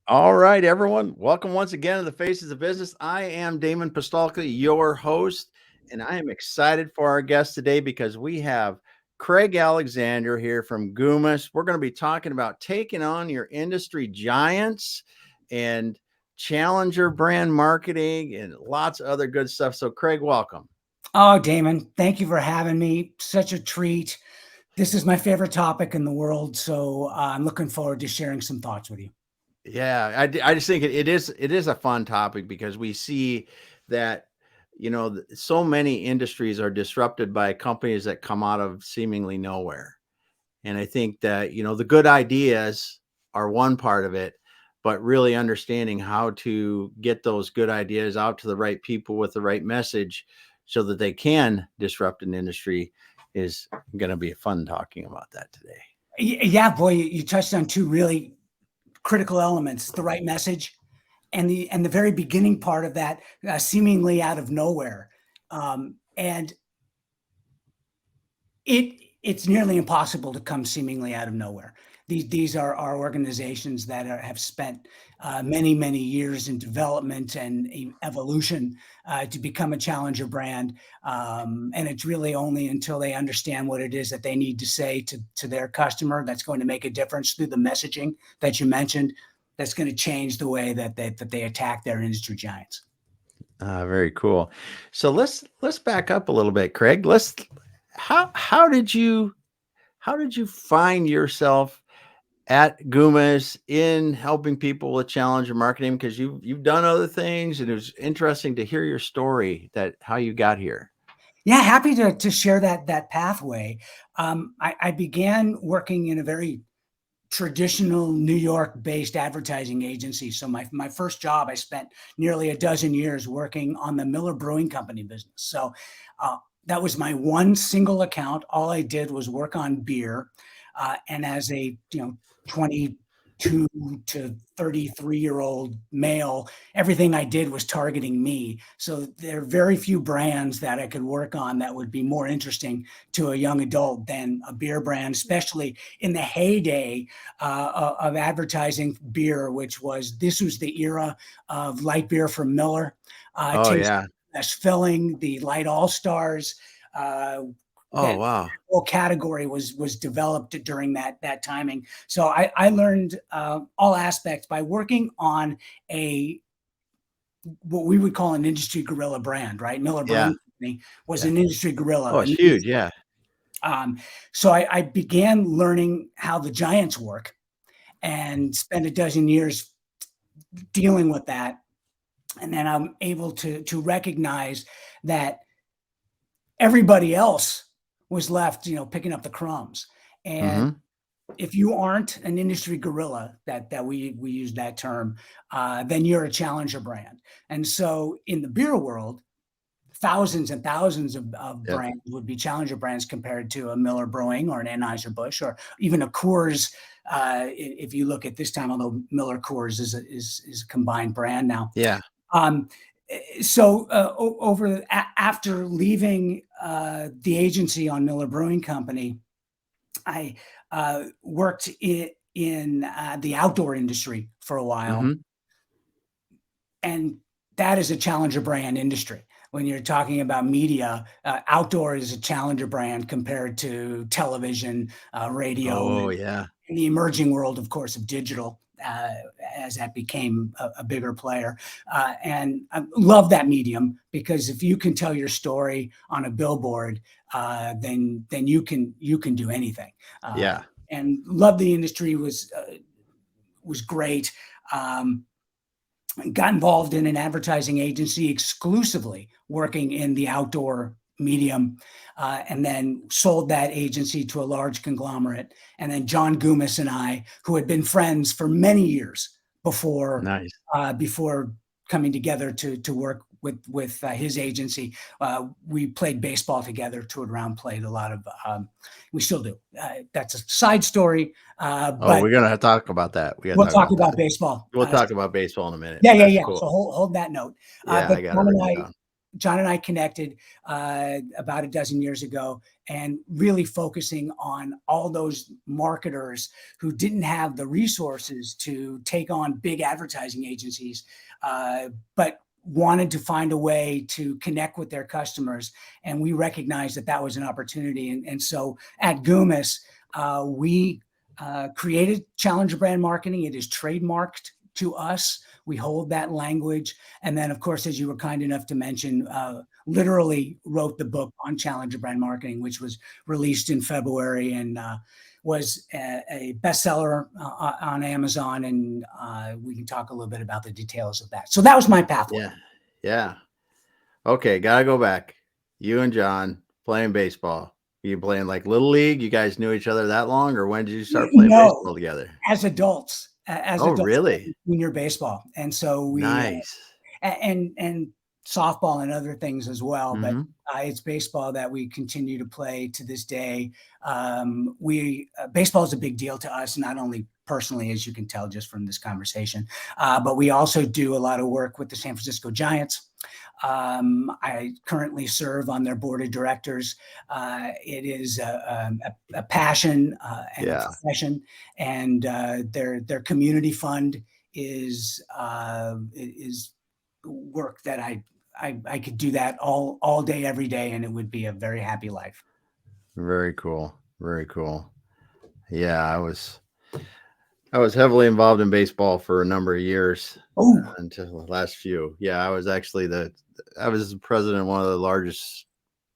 All right, everyone. Welcome once again to the Faces of Business. I am Damon Pistolka, your host, and I am excited for our guest today because we have Craig Alexander here from Gumas. We're going to be talking about taking on your industry giants and challenger brand marketing and lots of other good stuff. So, Craig, welcome. Oh, Damon, thank you for having me. Such a treat. This is my favorite topic in the world, so I'm looking forward to sharing some thoughts with you. Yeah, I just think it is a fun topic because we see that so many industries are disrupted by companies that come out of seemingly nowhere. And I think that the good ideas are one part of it, but really understanding how to get those good ideas out to the right people with the right message so that they can disrupt an industry is going to be fun talking about that today. Yeah, boy, you touched on two really critical elements: the right message and the very beginning part of that, seemingly out of nowhere. And it's nearly impossible to come seemingly out of nowhere. These are organizations that have spent many years in development and evolution to become a challenger brand, and it's really only until they understand what it is that they need to say to their customer that's going to make a difference through the messaging that you mentioned. That's going to change the way that they attack their industry giants. Very cool. So let's back up a little bit, Craig. How did you find yourself at Gumas in helping people with challenger marketing? Because you've done other things, and it was interesting to hear your story that how you got here. Yeah, happy to share that pathway. I began working in a very traditional New York-based advertising agency. So my first job, I spent nearly a dozen years working on the Miller Brewing Company business. So that was my one single account. All I did was work on beer, and as a 22 to 33-year-old male, everything I did was targeting me. So there are very few brands that I could work on that would be more interesting to a young adult than a beer brand, especially in the heyday of advertising beer, this was the era of light beer from Miller, Oh taste yeah. less filling, the light all stars. Uh, Oh that wow. whole category was developed during that timing. So I learned all aspects by working on a what we would call an industry gorilla brand, right? Miller Yeah. Brewing Company was Yeah. an industry gorilla. Oh, it's huge. Yeah. So I began learning how the giants work and spent a dozen years dealing with that. And then I'm able to recognize that everybody else was left, picking up the crumbs. And Mm-hmm. if you aren't an industry gorilla, that we use that term, then you're a challenger brand. And so in the beer world, thousands and thousands of Yep. brands would be challenger brands compared to a Miller Brewing or an Anheuser-Busch or even a Coors. If you look at this time, although Miller Coors is a combined brand now. Yeah. Um, so after leaving the agency on Miller Brewing Company, I worked in the outdoor industry for a while, Mm-hmm. and that is a challenger brand industry. When you're talking about media, outdoor is a challenger brand compared to television, radio, Oh and yeah. in the emerging world, of course, of digital, as that became a bigger player. And I love that medium because if you can tell your story on a billboard, then you can do anything. Uh, Yeah. and love the industry was great. Got involved in an advertising agency exclusively working in the outdoor medium, and then sold that agency to a large conglomerate. And then John Gumas and I, who had been friends for many years before Nice. before coming together to work with his agency, we played baseball together, toured around, played a lot of. We still do. That's a side story, Oh, but we're gonna talk about that. We gotta we'll talk talk about about that. baseball. We'll talk about baseball in a minute, Yeah, but yeah, that's yeah. cool. So hold that note. Yeah, But I got it written down. John and I connected about a dozen years ago, and really focusing on all those marketers who didn't have the resources to take on big advertising agencies, but wanted to find a way to connect with their customers. And we recognized that that was an opportunity. And so at Gumas, we created Challenger Brand Marketing. It is trademarked to us. We hold that language. And then, of course, as you were kind enough to mention, literally wrote the book on Challenger Brand Marketing, which was released in February and was a bestseller on Amazon. And we can talk a little bit about the details of that. So that was my pathway. Yeah. Yeah. Okay. Gotta go back. You and John playing baseball. You playing like little league? You guys knew each other that long, or when did you start playing No, baseball together? as adults, as Oh, adults, really? junior baseball. And so we, Nice. and softball and other things as well. But Mm-hmm. it's baseball that we continue to play to this day. Baseball is a big deal to us, not only personally, as you can tell just from this conversation, but we also do a lot of work with the San Francisco Giants. I currently serve on their board of directors. It is a passion and a profession, and their community fund is work that I could do that all day, every day, and it would be a very happy life. Very cool. Very cool. Yeah, I was heavily involved in baseball for a number of years until the last few. Yeah, I was actually I was the president of one of the largest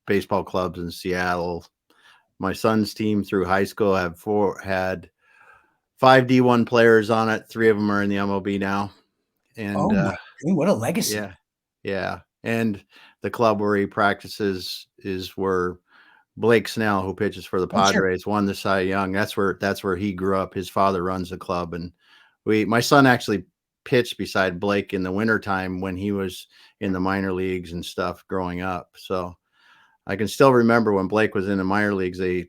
baseball clubs in Seattle. My son's team through high school had 5 D1 players on it. 3 of them are in the MLB now. And what a legacy. Yeah. Yeah. And the club where he practices is where Blake Snell, who pitches for the Padres, won the Cy Young. That's where he grew up. His father runs the club. And my son actually pitched beside Blake in the wintertime when he was in the minor leagues and stuff growing up. So I can still remember when Blake was in the minor leagues, he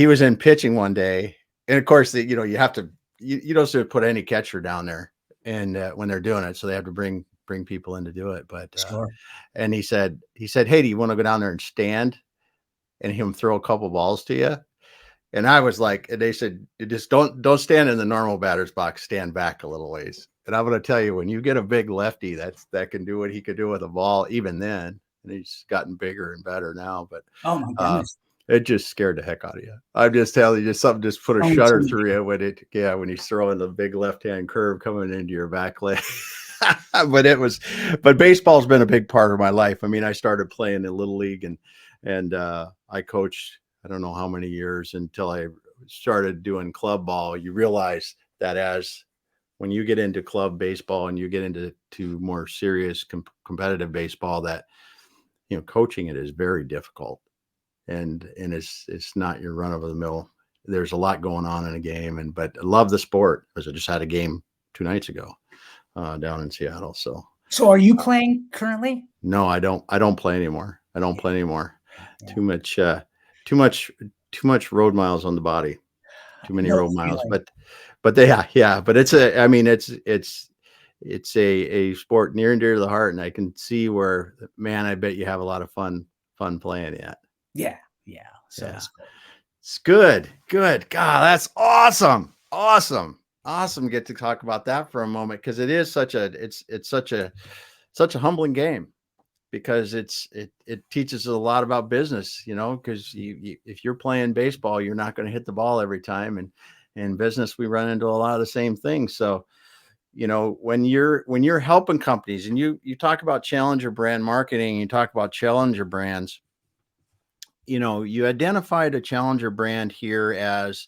was in pitching one day. And of course, you have to, you don't sort of put any catcher down there and when they're doing it. So they have to bring people in to do it. But, and he said, "Hey, do you want to go down there and stand and him throw a couple balls to you?" And I was like, and they said, "Just don't stand in the normal batter's box, stand back a little ways." And I'm going to tell you, when you get a big lefty that can do what he could do with a ball, even then, and he's gotten bigger and better now, but oh my goodness. It just scared the heck out of you. I'm just telling you, something just put a shudder through you when he's throwing the big left-hand curve coming into your back leg. But baseball's been a big part of my life. I mean, I started playing in Little League and I coached, I don't know how many years until I started doing club ball. You realize that when you get into club baseball and you get into more serious competitive baseball, that, coaching it is very difficult. And it's not your run of the mill. There's a lot going on in a game, but I love the sport because I just had a game 2 nights ago down in Seattle. So are you playing currently? No, I don't play anymore. Yeah. Too much road miles on the body. Too many road miles. But but it's it's a sport near and dear to the heart, and I can see where, man, I bet you have a lot of fun playing it. Yeah. So yeah. It's good. God, that's awesome. To get to talk about that for a moment, because it is such a humbling game, because it teaches us a lot about business, because if you're playing baseball, you're not going to hit the ball every time, and in business we run into a lot of the same things. So when you're helping companies, and you talk about Challenger Brand Marketing, you talk about Challenger brands, you identified a Challenger brand here as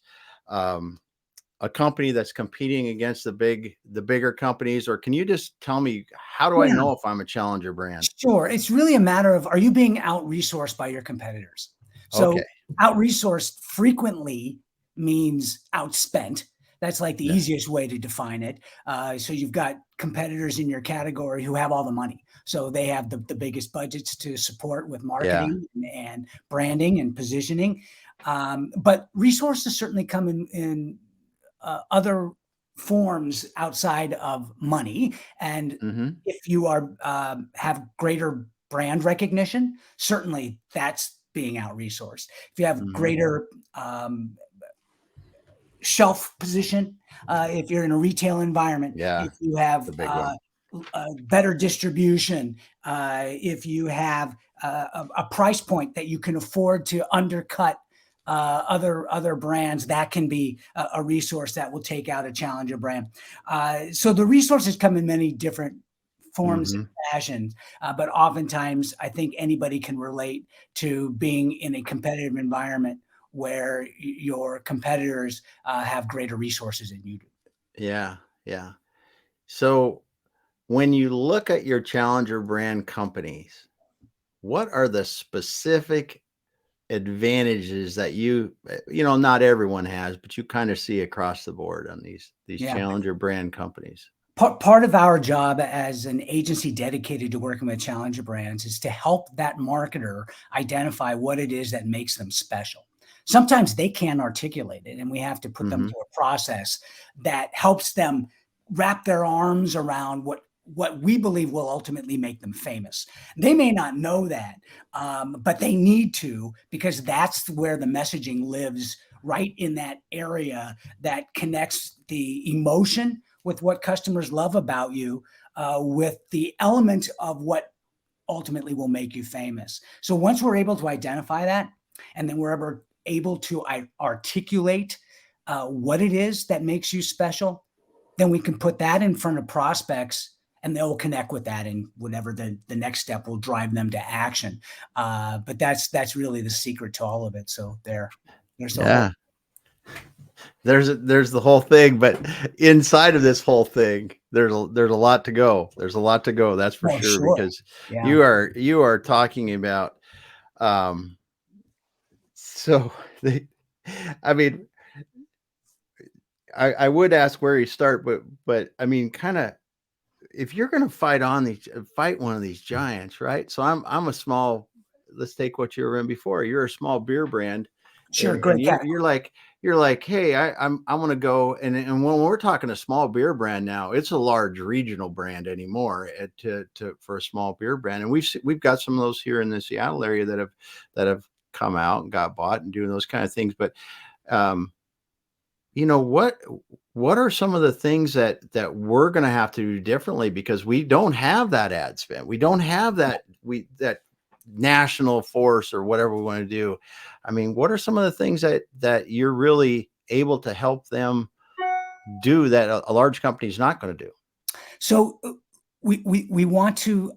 a company that's competing against the bigger companies, or can you just tell me, how do I know if I'm a Challenger brand? Sure. It's really a matter of, are you being out-resourced by your competitors? So out-resourced frequently means outspent. That's like the easiest way to define it. So you've got competitors in your category who have all the money. So they have the biggest budgets to support with marketing and branding and positioning. But resources certainly come in other forms outside of money. And if you have greater brand recognition, certainly that's being out resourced. If you have Hmm. greater shelf position, if you're in a retail environment, Yeah, if you have the big one. better distribution, if you have a price point that you can afford to undercut other brands, that can be a resource that will take out a challenger brand. So the resources come in many different forms and Hmm. fashions, but oftentimes I think anybody can relate to being in a competitive environment where your competitors have greater resources than you do. Yeah, yeah. So when you look at your challenger brand companies, what are the specific advantages that not everyone has, but you kind of see across the board on these Yeah. challenger brand companies? Part of our job as an agency dedicated to working with challenger brands is to help that marketer identify what it is that makes them special. Sometimes they can't articulate it, and we have to put them Hmm. through a process that helps them wrap their arms around what we believe will ultimately make them famous. They may not know that, but they need to, because that's where the messaging lives, right in that area that connects the emotion with what customers love about you, with the element of what ultimately will make you famous. So once we're able to identify that, and then we're able to articulate what it is that makes you special, then we can put that in front of prospects, and they'll connect with that, and whatever the next step will drive them to action. But that's really the secret to all of it. So there's the whole. Yeah. There's the whole thing, but inside of this whole thing, there's a lot to go. There's a lot to go, that's for Oh, sure, sure. because Yeah. you are talking about um so they I mean, I would ask where you start, but I mean, kind of, if you're going to fight one of these giants, right? So I'm a small. Let's take what you were in before. You're a small beer brand, Sure. and Great cat. you're like, hey, I want to go, and when we're talking a small beer brand now, it's a large regional brand anymore, to for a small beer brand, and we've got some of those here in the Seattle area that have come out and got bought and doing those kind of things, but um, you know what are some of the things that we're going to have to do differently, because we don't have that ad spend, we don't have that national force or whatever we want to do. I mean, what are some of the things that you're really able to help them do that a large company is not going to do? So we want to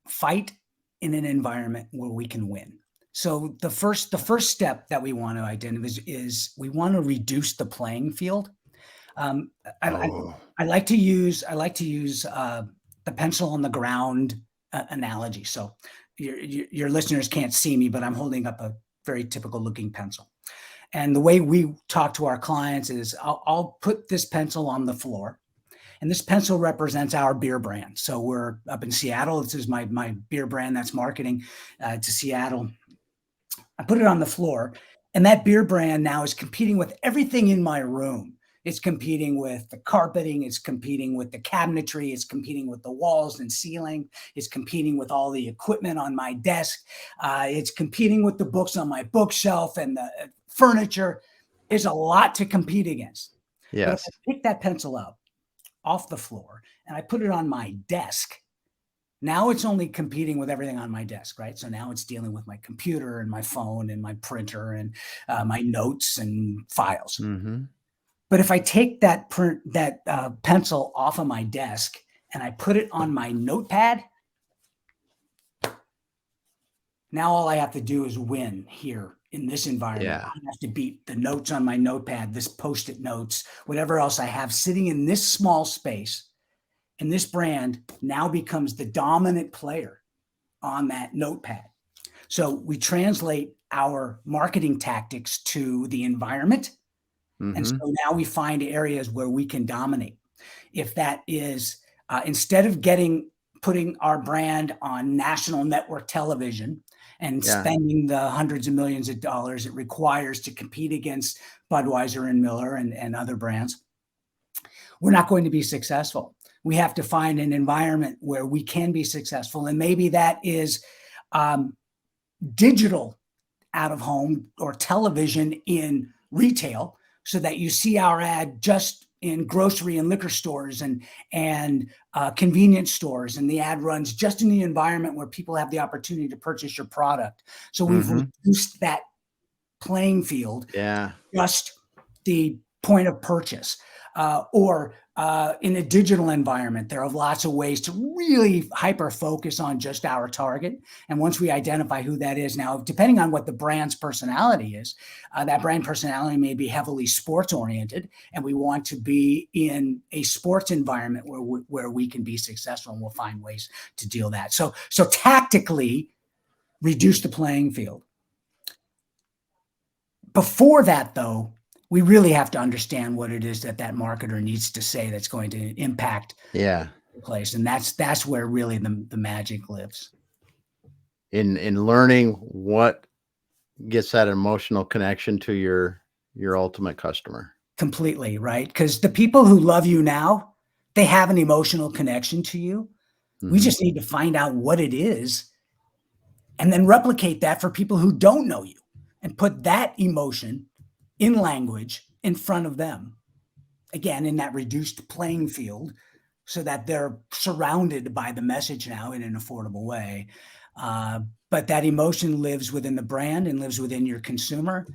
fight in an environment where we can win. So the first step that we want to identify is we want to reduce the playing field. Um, I, I, Oh, I like to use the pencil on the ground analogy. So your listeners can't see me, but I'm holding up a very typical looking pencil. And the way we talk to our clients is I'll put this pencil on the floor, and this pencil represents our beer brand. So we're up in Seattle. This is my beer brand that's marketing to Seattle. I put it on the floor, and that beer brand now is competing with everything in my room. It's competing with the carpeting. It's competing with the cabinetry. It's competing with the walls and ceiling. It's competing with all the equipment on my desk. It's competing with the books on my bookshelf and the furniture. There's a lot to compete against. But if yes. I pick that pencil up off the floor and I put it on my desk, now it's only competing with everything on my desk, right? So now it's dealing with my computer and my phone and my printer and my notes and files. Hmm. But if I take that pencil off of my desk and I put it on my notepad, now all I have to do is win here in this environment. Yeah. I have to beat the notes on my notepad, this post-it notes, whatever else I have sitting in this small space. And this brand now becomes the dominant player on that notepad. So we translate our marketing tactics to the environment. And Hmm. so now we find areas where we can dominate. If that is instead of putting our brand on national network television and Yeah. spending the hundreds of millions of dollars it requires to compete against Budweiser and Miller and other brands, we're not going to be successful. We have to find an environment where we can be successful. And maybe that is digital out of home or television in retail, so that you see our ad just in grocery and liquor stores and convenience stores, and the ad runs just in the environment where people have the opportunity to purchase your product. So we've reduced that playing field, Yeah. just the point of purchase. Or in a digital environment, there are lots of ways to really hyper focus on just our target. And once we identify who that is, now, depending on what the brand's personality is, that brand personality may be heavily sports oriented, and we want to be in a sports environment where we can be successful, and we'll find ways to deal that. So tactically reduce the playing field. Before that, though, we really have to understand what it is that marketer needs to say that's going to impact the place. And that's where really the magic lives. In learning what gets that emotional connection to your ultimate customer. Completely, right? Because the people who love you now, they have an emotional connection to you. We just need to find out what it is and then replicate that for people who don't know you, and put that emotion in language in front of them, again, in that reduced playing field, so that they're surrounded by the message now in an affordable way. But that emotion lives within the brand and lives within your consumer.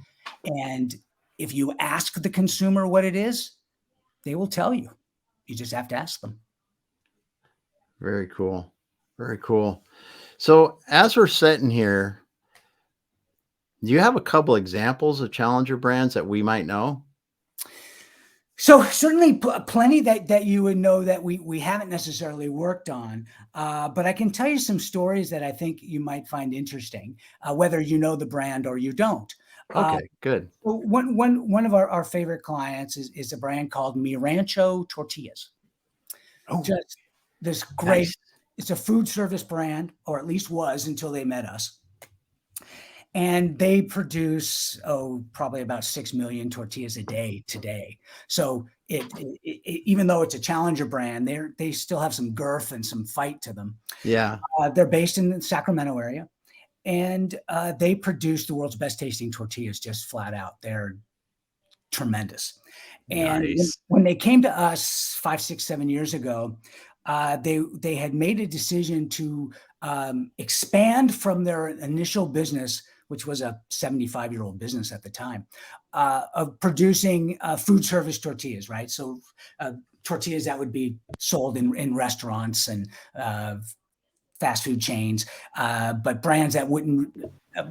And if you ask the consumer what it is, they will tell you. You just have to ask them. Very cool. Very cool. So as we're sitting here, do you have a couple examples of challenger brands that we might know? So certainly plenty that you would know that we haven't necessarily worked on, but I can tell you some stories that I think you might find interesting, whether you know the brand or you don't. Okay, good. One of our favorite clients is a brand called Mi Rancho Tortillas. Oh, just this great, nice. It's a food service brand, or at least was until they met us. And they produce, probably about 6 million tortillas a day today. So even though it's a challenger brand, they still have some girth and some fight to them. Yeah. They're based in the Sacramento area, and they produce the world's best tasting tortillas, just flat out. They're tremendous. And Nice. when they came to us 5, 6, 7 years ago, they had made a decision to expand from their initial business, which was a 75-year-old business at the time, of producing food service tortillas, right? So tortillas that would be sold in restaurants and fast food chains, but brands that wouldn't,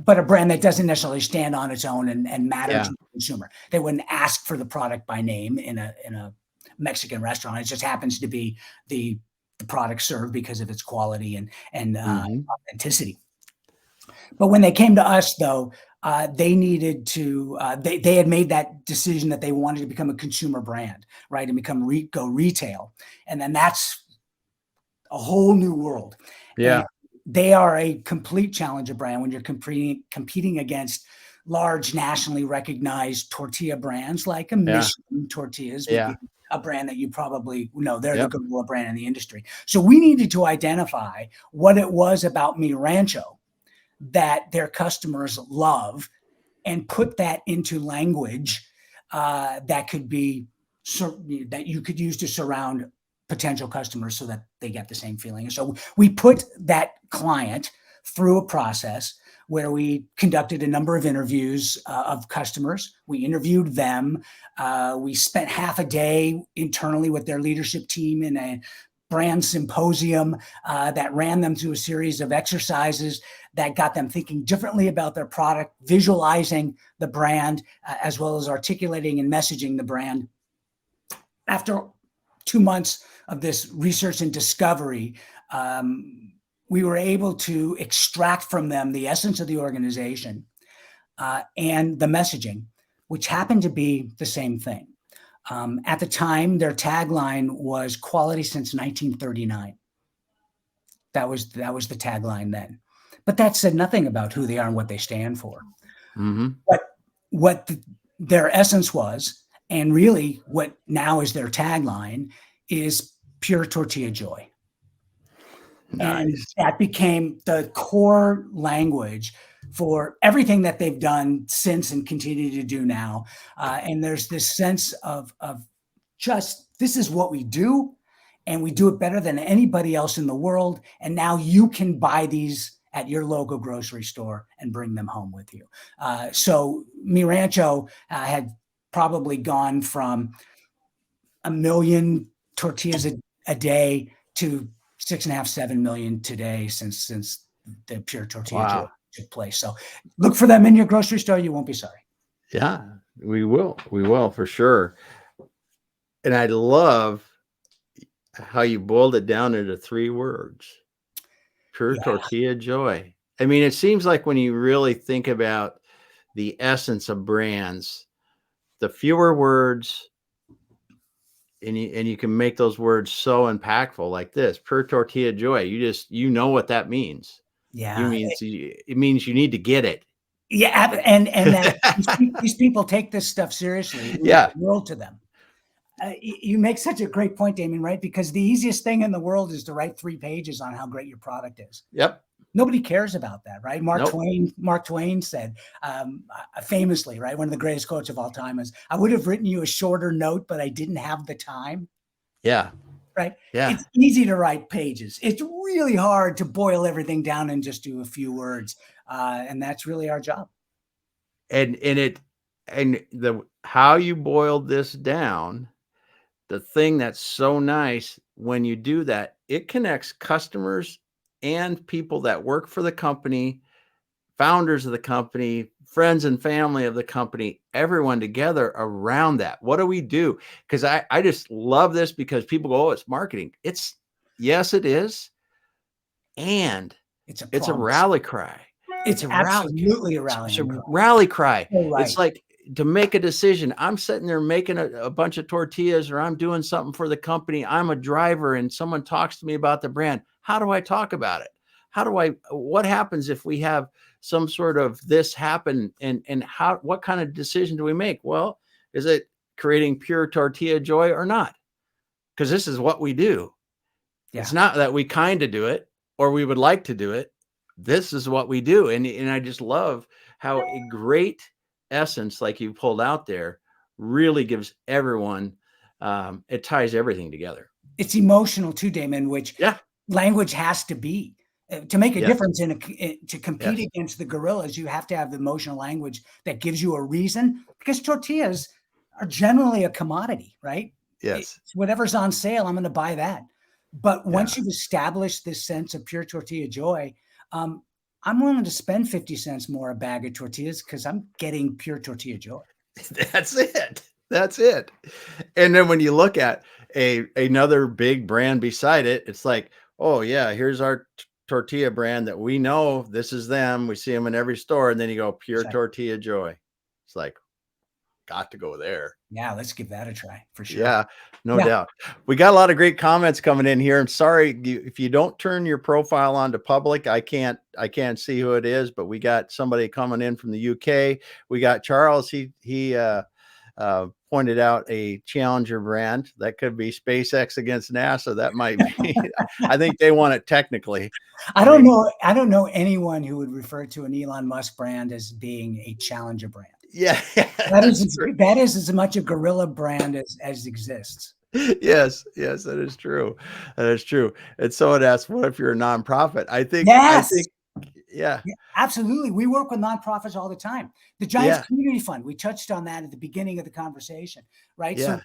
but a brand that doesn't necessarily stand on its own and matter to the consumer. They wouldn't ask for the product by name in a Mexican restaurant. It just happens to be the product served because of its quality and authenticity. But when they came to us, though, they needed to, they had made that decision that they wanted to become a consumer brand, right? And go retail. And then that's a whole new world. Yeah. And they are a complete challenger brand when you're competing against large nationally recognized tortilla brands like a Michelin Tortillas would be a brand that you probably know. They're the gorilla brand in the industry. So we needed to identify what it was about Mi Rancho that their customers love, and put that into language that could be that you could use to surround potential customers so that they get the same feeling. And so we put that client through a process where we conducted a number of interviews of customers. We interviewed them. We spent half a day internally with their leadership team in a brand symposium that ran them through a series of exercises that got them thinking differently about their product, visualizing the brand, as well as articulating and messaging the brand. After 2 months of this research and discovery, we were able to extract from them the essence of the organization and the messaging, which happened to be the same thing. At the time, their tagline was "Quality since 1939." That was the tagline then. But that said nothing about who they are and what they stand for. But what their essence was, and really what now is their tagline, is Pure Tortilla Joy. And Nice. that became the core language for everything that they've done since and continue to do now. And there's this sense of just this is what we do, and we do it better than anybody else in the world. And now you can buy these at your local grocery store and bring them home with you. So Mi Rancho had probably gone from 1 million tortillas a day to 6.5, 7 million today since the Pure Tortilla Joy Wow. took place. So look for them in your grocery store. You won't be sorry. Yeah, we will. We will for sure. And I love how you boiled it down into 3 words. Pure Yeah, tortilla joy. I mean, it seems like when you really think about the essence of brands, the fewer words, and you can make those words so impactful like this, pure tortilla joy. You know what that means. yeah, It means you need to get it. yeah, and that these people take this stuff seriously. It means Yeah. the world to them. You make such a great point, Damon, right? Because the easiest thing in the world is to write 3 pages on how great your product is. Yep. Nobody cares about that, right? Nope. Mark Twain said famously, right? One of the greatest quotes of all time is, "I would have written you a shorter note, but I didn't have the time." Yeah. Right? Yeah. It's easy to write pages. It's really hard to boil everything down and just do a few words, and that's really our job. And the how you boiled this down, the thing that's so nice when you do that, it connects customers and people that work for the company, founders of the company, friends and family of the company, everyone together around that. What do we do? Because I just love this because people go, oh, it's marketing. Yes, it is. And It's a it's a promise. rally cry. It's absolutely a It's a rallying cry. rally cry. So right. It's like to make a decision. I'm sitting there making a bunch of tortillas, or I'm doing something for the company. I'm a driver and someone talks to me about the brand. How do I talk about it? What happens if we have some sort of this happen, and what kind of decision do we make? Well, is it creating pure tortilla joy or not? Because this is what we do. Yeah. It's not that we kind of do it or we would like to do it. This is what we do. And I just love how a great essence like you pulled out there really gives everyone, it ties everything together. It's emotional too, Damon, which Yeah. language has to be. To make a Yes. difference to compete Yes. against the gorillas, you have to have the emotional language that gives you a reason, because tortillas are generally a commodity, right? Yes. It's whatever's on sale, I'm going to buy that. But Yeah. once you've established this sense of pure tortilla joy, I'm willing to spend 50 cents more a bag of tortillas because I'm getting pure tortilla joy. That's it. That's it. And then when you look at another big brand beside it, it's like, oh yeah, here's our tortilla brand that we know. This is them. We see them in every store. And then you go pure So, tortilla joy. It's like, got to go there. yeah, let's give that a try for sure. Yeah, no Yeah. doubt. We got a lot of great comments coming in here. I'm sorry if you don't turn your profile on to public, I can't see who it is, but we got somebody coming in from the UK. We got Charles. He pointed out a challenger brand that could be SpaceX against NASA. That might be. I think they want it technically. I don't know anyone who would refer to an Elon Musk brand as being a challenger brand. Yeah, That is as much a guerrilla brand as exists. Yes, that is true. That is true. And someone asked, "What if you're a nonprofit?" Yes. Yeah, Yeah, absolutely. We work with nonprofits all the time. The Giants yeah, Community Fund, we touched on that at the beginning of the conversation, right? yeah, So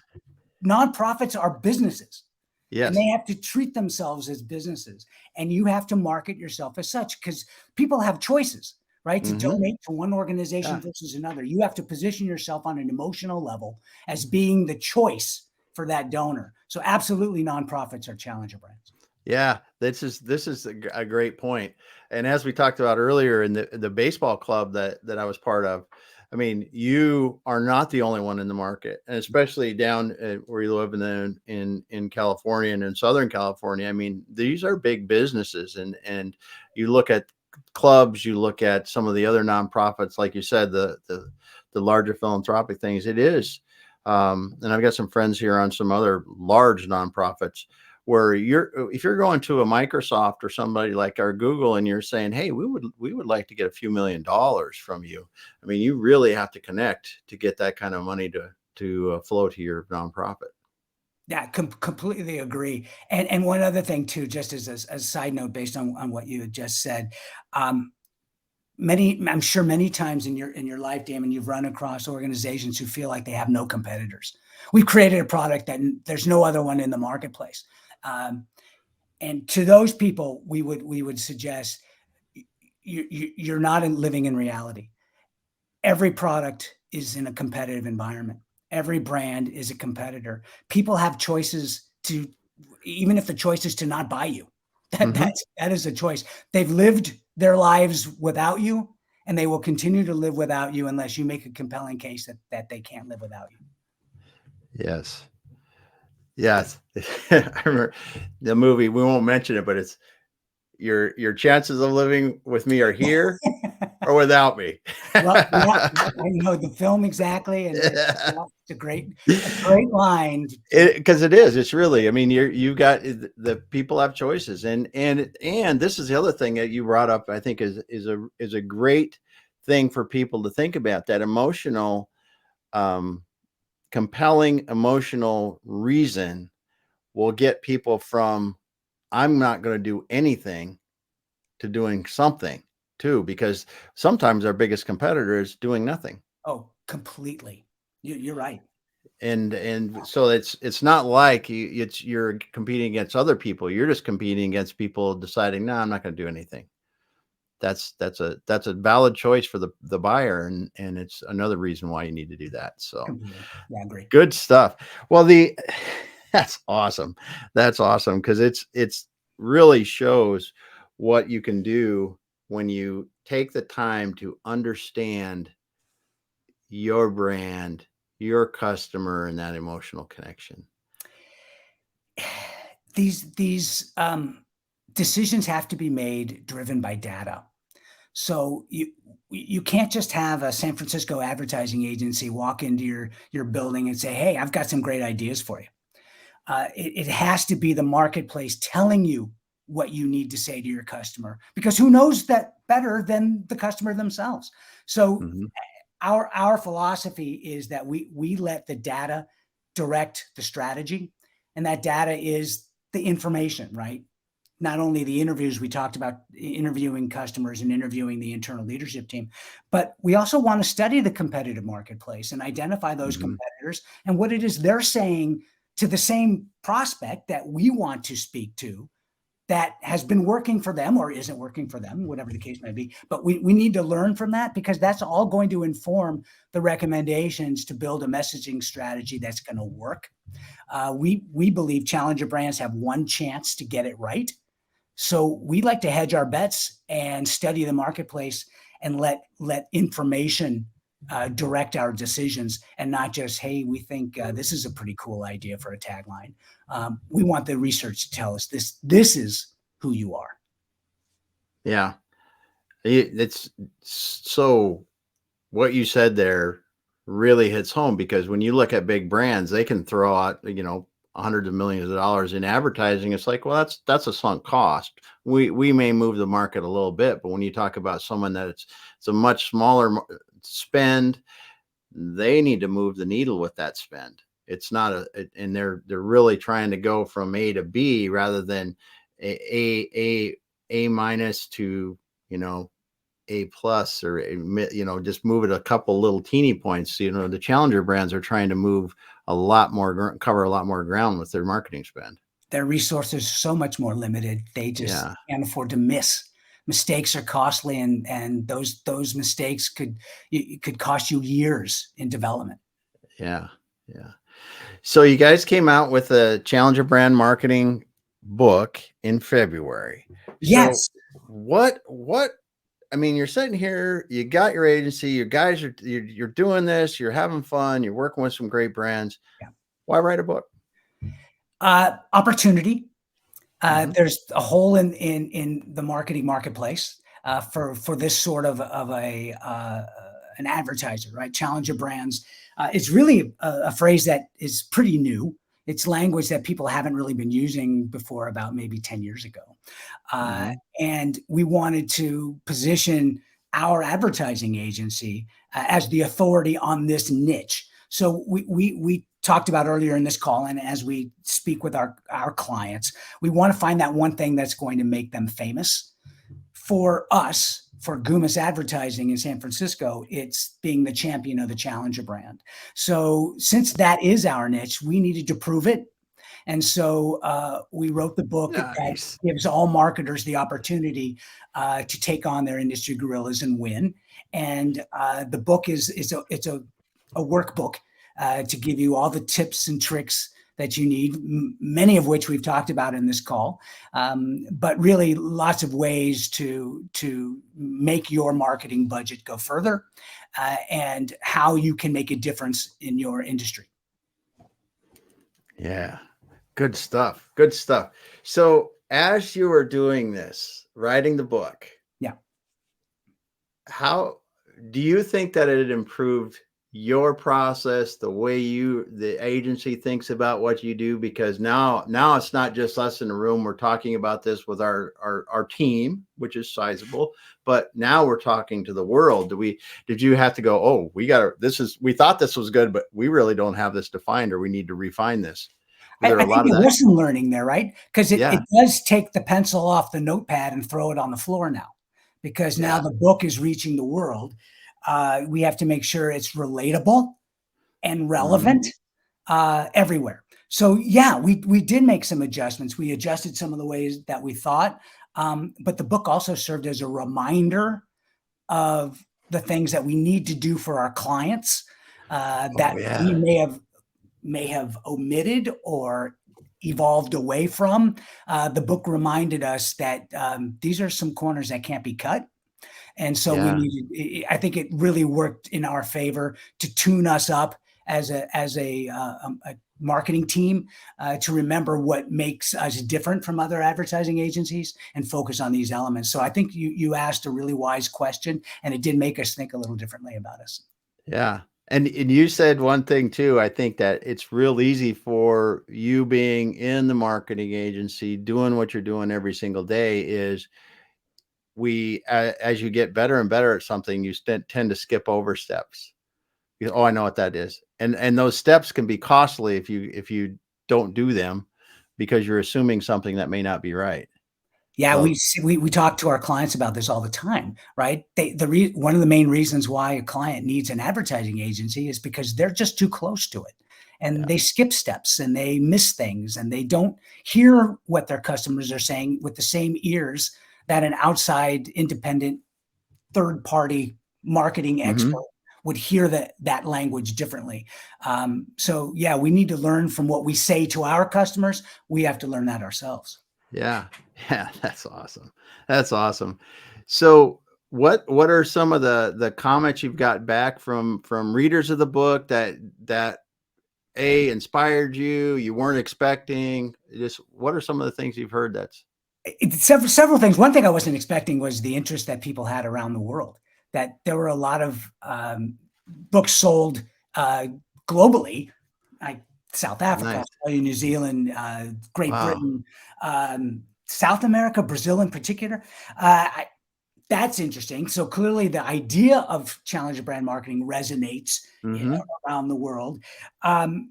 nonprofits are businesses, and yes, they have to treat themselves as businesses, and you have to market yourself as such, because people have choices, right? To hmm donate to one organization yeah, versus another. You have to position yourself on an emotional level as being the choice for that donor. So absolutely, nonprofits are challenger brands. yeah. This is a great point. And as we talked about earlier in the baseball club that I was part of, I mean, you are not the only one in the market, and especially down where you live in California and in Southern California. I mean, these are big businesses, and you look at clubs, you look at some of the other nonprofits, like you said, the larger philanthropic things. It is, and I've got some friends here on some other large nonprofits where if you're going to a Microsoft or somebody like our Google and you're saying, hey, we would like to get a few $1,000,000 from you. I mean, you really have to connect to get that kind of money to flow to your nonprofit. Yeah, completely agree. And one other thing too, just as a side note, based on what you had just said, um, I'm sure many times in your life, Damon, you've run across organizations who feel like they have no competitors. We've created a product that there's no other one in the marketplace. Um, and to those people, we would suggest you're not living in reality. Every product is in a competitive environment. Every brand is a competitor. People have choices to, even if the choice is to not buy you, Hmm. that is a choice. They've lived their lives without you, and they will continue to live without you unless you make a compelling case that they can't live without you. Yes. Yes. I remember the movie. We won't mention it, but it's your chances of living with me are here or without me. Well, yeah, I know the film exactly, and Yeah. yeah, it's a great line to Because it is. It's really. I mean, you got the people have choices, and this is the other thing that you brought up. I think is a great thing for people to think about. That emotional, um, compelling emotional reason will get people from I'm not going to do anything to doing something too, because sometimes our biggest competitor is doing nothing. Oh, completely. You're right. And so it's not like you're competing against other people. You're just competing against people deciding, no, I'm not going to do anything. That's a valid choice for the buyer, and it's another reason why you need to do that. So Completely. Yeah, I agree. good stuff. Well, the that's awesome. That's awesome because it's really shows what you can do when you take the time to understand your brand, your customer, and that emotional connection. These decisions have to be made driven by data. So you can't just have a San Francisco advertising agency walk into your building and say, "Hey, I've got some great ideas for you." It has to be the marketplace telling you what you need to say to your customer, because who knows that better than the customer themselves? So Mhm. our philosophy is that we let the data direct the strategy, and that data is the information, right? Not only the interviews we talked about, interviewing customers and interviewing the internal leadership team, but we also want to study the competitive marketplace and identify those Mhm. competitors and what it is they're saying to the same prospect that we want to speak to, that has been working for them or isn't working for them, whatever the case may be. But we need to learn from that, because that's all going to inform the recommendations to build a messaging strategy that's going to work. We believe challenger brands have one chance to get it right. So we like to hedge our bets and study the marketplace and let information direct our decisions, and not just, hey, we think this is a pretty cool idea for a tagline. We want the research to tell us this is who you are. Yeah. It's so what you said there really hits home, because when you look at big brands, they can throw out, hundreds of millions of dollars in advertising. It's like, well, that's a sunk cost. We may move the market a little bit, but when you talk about someone that it's a much smaller spend, they need to move the needle with that spend. It's not and they're really trying to go from A to B rather than a minus to, A plus, or just move it a couple little teeny points. The challenger brands are trying to move a lot more, cover a lot more ground with their marketing spend. Their resources are so much more limited. They just Yeah, can't afford to miss. Mistakes are costly, and those mistakes could cost you years in development. yeah, yeah. So you guys came out with a challenger brand marketing book in February. So Yes. what I mean, you're sitting here, you got your agency, you guys you're doing this, you're having fun, you're working with some great brands. Yeah. Why write a book? Opportunity. Hmm. There's a hole in the marketing marketplace for this sort of a an advertiser, right? Challenger brands. It's really a phrase that is pretty new. it's language that people haven't really been using before about maybe 10 years ago. Hmm. And we wanted to position our advertising agency as the authority on this niche. So we talked about earlier in this call, and as we speak with our clients, we want to find that one thing that's going to make them famous. For us, for Gumas Advertising in San Francisco, it's being the champion of the challenger brand. So since that is our niche, we needed to prove it. And so we wrote the book that Nice. gives all marketers the opportunity to take on their industry gorillas and win. And the book is a workbook to give you all the tips and tricks that you need, many of which we've talked about in this call, but really lots of ways to make your marketing budget go further, and how you can make a difference in your industry. Yeah. Good stuff. Good stuff. So as you were doing this, writing the book, Yeah. how do you think that it improved your process, the way the agency thinks about what you do? Because now it's not just us in the room. We're talking about this with our team, which is sizable, but now we're talking to the world. Did you have to go, oh, we thought this was good, but we really don't have this defined, or we need to refine this? Was there I a think lot of there that? was some learning there, right? Because it Yeah. does take the pencil off the notepad and throw it on the floor now, because now Yeah. the book is reaching the world. We have to make sure it's relatable and Mhm. relevant everywhere. So yeah, we did make some adjustments. We adjusted some of the ways that we thought, but the book also served as a reminder of the things that we need to do for our clients Oh that we yeah. may have omitted or evolved away from. The book reminded us that these are some corners that can't be cut. And so we Yeah. needed, I think it really worked in our favor to tune us up as a marketing team, to remember what makes us different from other advertising agencies and focus on these elements. So I think you asked a really wise question, and it did make us think a little differently about us. Yeah. And you said one thing too. I think that it's real easy for you being in the marketing agency, doing what you're doing every single day, is as you get better and better at something, you tend to skip over steps. Oh, I know what that is. And those steps can be costly if you don't do them, because you're assuming something that may not be right. Yeah, So we talk to our clients about this all the time, right? One of the main reasons why a client needs an advertising agency is because they're just too close to it, and yeah. they skip steps and they miss things, and they don't hear what their customers are saying with the same ears that an outside independent third party marketing Hmm. expert would hear that language differently. So yeah, we need to learn from what we say to our customers. We have to learn that ourselves. Yeah. Yeah. That's awesome. That's awesome. So what are some of the comments you've got back from readers of the book that inspired you weren't expecting? Just what are some of the things you've heard that's Several things. One thing I wasn't expecting was the interest that people had around the world. That there were a lot of books sold uh, globally, like South Africa, nice? Australia, New Zealand, Great Wow. Britain, South America, Brazil in particular. That's interesting. So clearly, the idea of challenger brand marketing resonates Hmm. around the world. Um,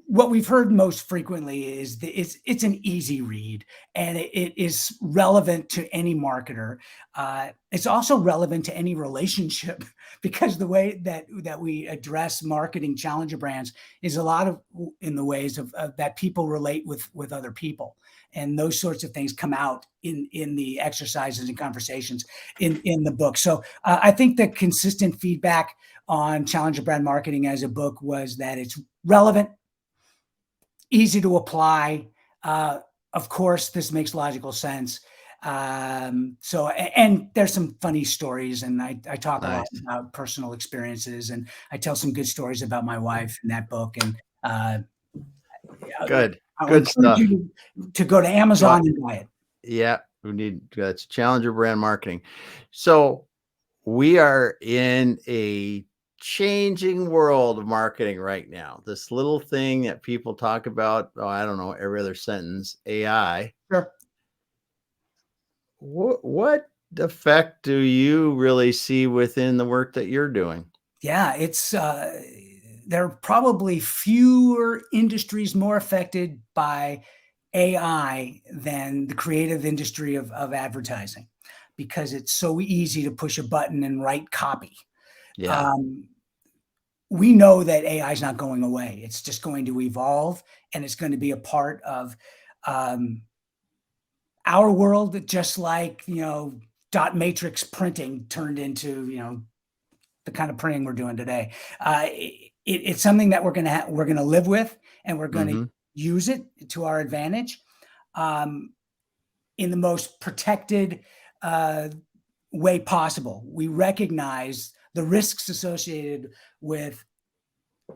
what we've heard most frequently is it's an easy read, and it is relevant to any marketer. It's also relevant to any relationship because the way that we address marketing challenger brands is a lot of in the ways of that people relate with other people, and those sorts of things come out in the exercises and conversations in the book. So I think the consistent feedback on challenger brand marketing as a book was that it's relevant, easy to apply. Of course, this makes logical sense. And there's some funny stories, and I talk a lot Nice. about personal experiences, and I tell some good stories about my wife in that book. And yeah, Good. I'll Good encourage stuff. you to go to Well, Amazon and buy it. yeah, that's challenger brand marketing. So we are in a changing world of marketing right now. This little thing that people talk about, oh, I don't know, every other sentence, AI. Sure. What effect do you really see within the work that you're doing? Yeah, there are probably fewer industries more affected by AI than the creative industry of advertising, because it's so easy to push a button and write copy. Yeah. Um, we know that AI is not going away. It's just going to evolve, and it's going to be a part of um, our world, just like dot matrix printing turned into the kind of printing we're doing today. It's something that we're gonna live with, and we're gonna Mm-hmm. use it to our advantage, um, in the most protected uh, way possible. We recognize the risks associated with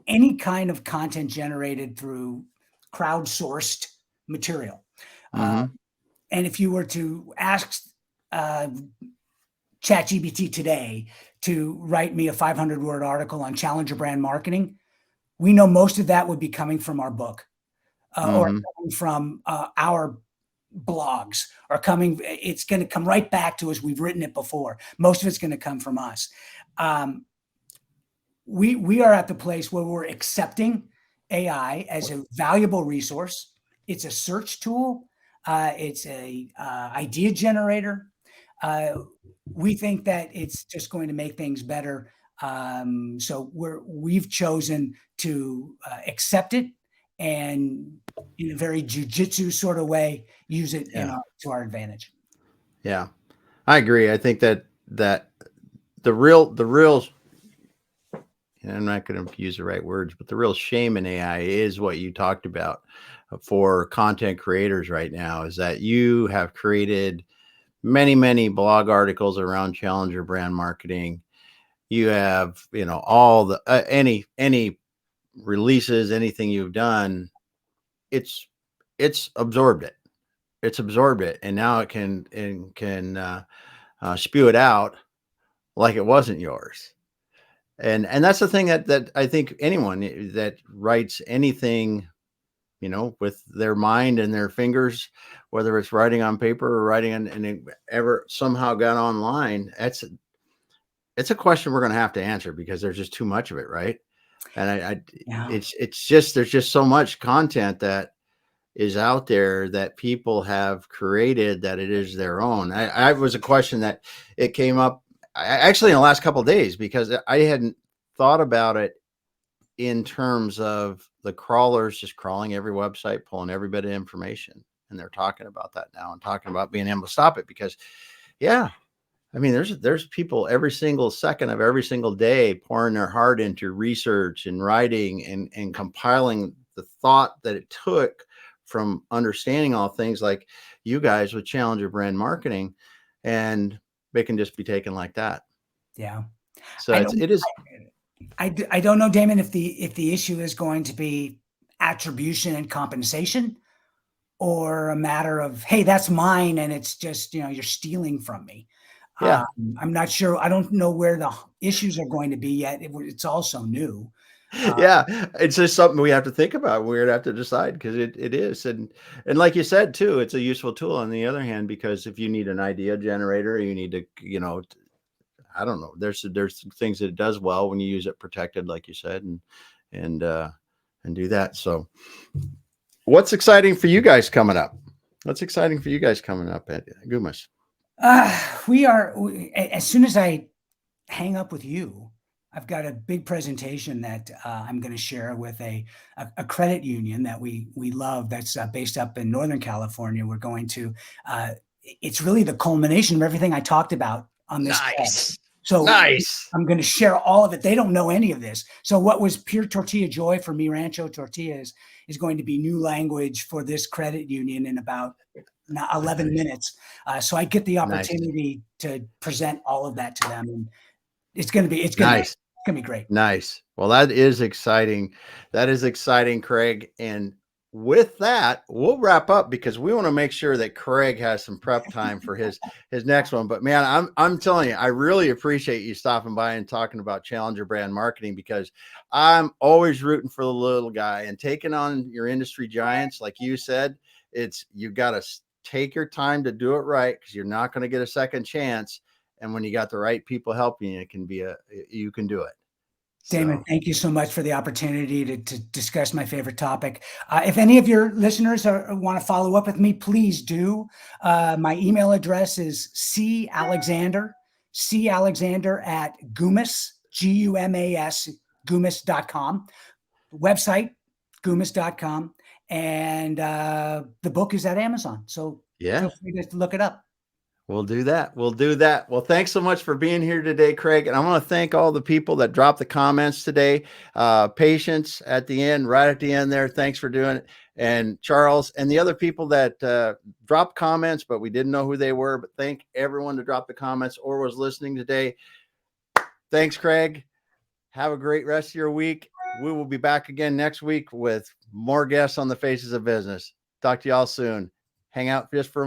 any kind of content generated through crowdsourced material. Uh, Mm-hmm. and if you were to ask uh, ChatGPT today to write me a 500-word article on challenger brand marketing, we know most of that would be coming from our book, or Mm-hmm. coming from our blogs, or coming. It's going to come right back to us. We've written it before. Most of it's going to come from us. Um, we are at the place where we're accepting AI as a valuable resource. It's a search tool. It's a idea generator. Uh, we think that it's just going to make things better. So we've chosen to accept it, and in a very jujitsu sort of way, use it Yeah. to our advantage. Yeah. I agree. I think that the real and I'm not going to use the right words, but the real shame in AI is what you talked about for content creators right now, is that you have created many blog articles around challenger brand marketing. You have, all the any releases, anything you've done, it's it's absorbed it. It's absorbed it, and now it can spew it out like it wasn't yours. And that's the thing that I think anyone that writes anything, with their mind and their fingers, whether it's writing on paper or writing and it ever somehow got online, it's a question we're going to have to answer, because there's just too much of it, right? And Yeah. it's just there's just so much content that is out there that people have created that it is their own. I was a question that it came up actually in the last couple of days, because I hadn't thought about it in terms of the crawlers just crawling every website, pulling every bit of information. And they're talking about that now and talking about being able to stop it, because yeah, I mean, there's people every single second of every single day pouring their heart into research and writing and compiling the thought that it took from understanding all things like you guys with Challenger brand marketing, and they can just be taken like that. Yeah. So I it's don't it is I don't know, Damon, if the issue is going to be attribution and compensation, or a matter of, hey, that's mine, and it's just you're stealing from me. yeah. I'm not sure. I don't know where the issues are going to be yet. It's also new. Uh, Yeah, it's just something we have to think about. We're gonna have to decide, because it is, and like you said too, it's a useful tool on the other hand, because if you need an idea generator, you need to, I don't know, there's things that it does well when you use it protected, like you said, and uh and do that. So what's exciting for you guys coming up? What's exciting for you guys coming up at Gumas? as soon as I hang up with you, I've got a big presentation that I'm going to share with a credit union that we love, that's based up in Northern California. We're going to. It's really the culmination of everything I talked about on this call. Nice. So Nice. I'm going to share all of it. They don't know any of this. So what was pure tortilla joy for me, Rancho Tortillas, is going to be new language for this credit union in about 11 Nice. minutes. So I get the Nice. opportunity to present all of that to them, and Nice. it's gonna be great. Nice. Well, that is exciting. That is exciting, Craig. And with that, we'll wrap up because we want to make sure that Craig has some prep time for his next one. But man, I'm telling you, I really appreciate you stopping by and talking about challenger brand marketing, because I'm always rooting for the little guy, and taking on your industry giants, like you said, you got to take your time to do it right, because you're not going to get a second chance. And when you got the right people helping you, you can do it. Damon, So thank you so much for the opportunity to discuss my favorite topic. If any of your listeners want to follow up with me, please do. My email address is calexander at Gumas, Gumas, Gumas.com. Website, Gumas.com. And the book is at Amazon. So yeah. feel free to look it up. We'll do that. We'll do that. Well, thanks so much for being here today, Craig. And I want to thank all the people that dropped the comments today. Patience at the end, right at the end there. Thanks for doing it. And Charles and the other people that dropped comments, but we didn't know who they were. But thank everyone that dropped the comments or was listening today. Thanks, Craig. Have a great rest of your week. We will be back again next week with more guests on the Faces of Business. Talk to y'all soon. Hang out just for a moment.